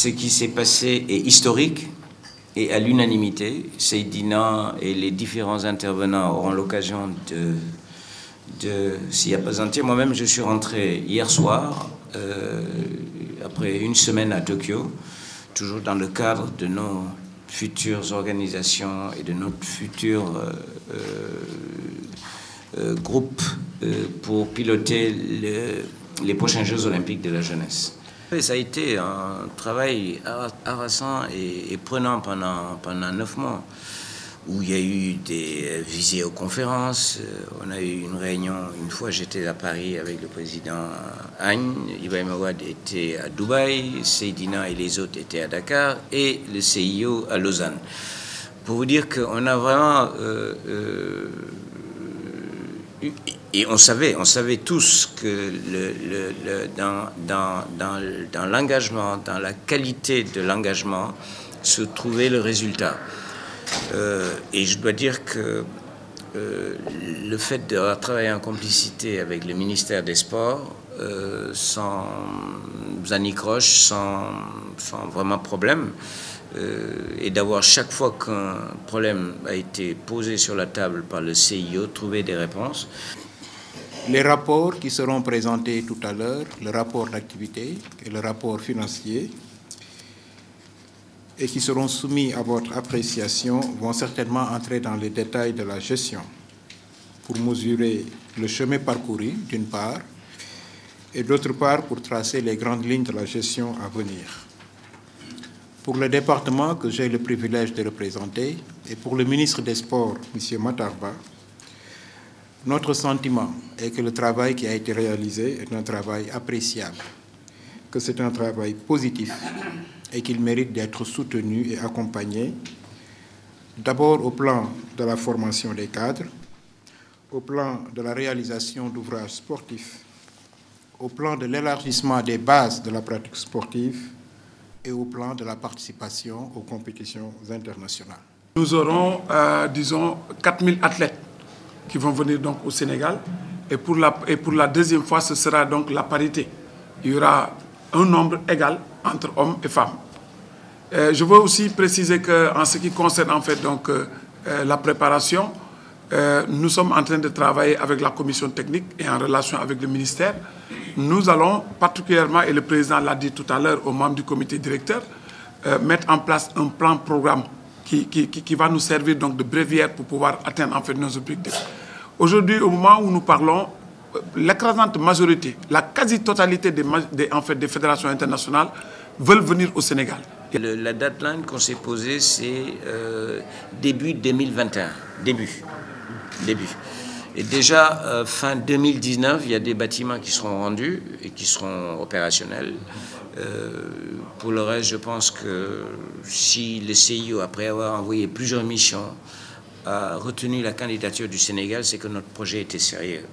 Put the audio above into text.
Ce qui s'est passé est historique et à l'unanimité. Seydina et les différents intervenants auront l'occasion de s'y appesantir. Moi-même, je suis rentré hier soir, après une semaine à Tokyo, toujours dans le cadre de nos futures organisations et de notre futur groupe pour piloter les prochains Jeux olympiques de la jeunesse. Et ça a été un travail harassant et prenant pendant 9 mois, où il y a eu des visioconférences. On a eu une réunion, une fois j'étais à Paris avec le président Agne, Ibrahim Awad était à Dubaï, Seydina et les autres étaient à Dakar, et le CIO à Lausanne. Pour vous dire qu'on a vraiment... et on savait tous que dans l'engagement, dans la qualité de l'engagement, se trouvait le résultat. Et je dois dire que le fait de travailler en complicité avec le ministère des Sports, sans anicroche, sans vraiment problème, et d'avoir chaque fois qu'un problème a été posé sur la table par le CIO, trouvé des réponses. Les rapports qui seront présentés tout à l'heure, le rapport d'activité et le rapport financier, et qui seront soumis à votre appréciation, vont certainement entrer dans les détails de la gestion pour mesurer le chemin parcouru, d'une part, et d'autre part, pour tracer les grandes lignes de la gestion à venir. Pour le département que j'ai le privilège de représenter, et pour le ministre des Sports, M. Matarba, notre sentiment est que le travail qui a été réalisé est un travail appréciable, que c'est un travail positif et qu'il mérite d'être soutenu et accompagné, d'abord au plan de la formation des cadres, au plan de la réalisation d'ouvrages sportifs, au plan de l'élargissement des bases de la pratique sportive et au plan de la participation aux compétitions internationales. Nous aurons, disons, 4000 athlètes qui vont venir donc au Sénégal. Et pour la deuxième fois, ce sera donc la parité. Il y aura un nombre égal entre hommes et femmes. Je veux aussi préciser qu'en ce qui concerne en fait donc la préparation, nous sommes en train de travailler avec la commission technique et en relation avec le ministère. Nous allons particulièrement, et le président l'a dit tout à l'heure aux membres du comité directeur, mettre en place un plan-programme qui va nous servir donc de bréviaire pour pouvoir atteindre en fait nos objectifs. Aujourd'hui, au moment où nous parlons, l'écrasante majorité, la quasi-totalité des fédérations internationales veulent venir au Sénégal. La deadline qu'on s'est posée, c'est début 2021. Début. Et déjà, fin 2019, il y a des bâtiments qui seront rendus et qui seront opérationnels. Pour le reste, je pense que si le CIO, après avoir envoyé plusieurs missions, a retenu la candidature du Sénégal, c'est que notre projet était sérieux.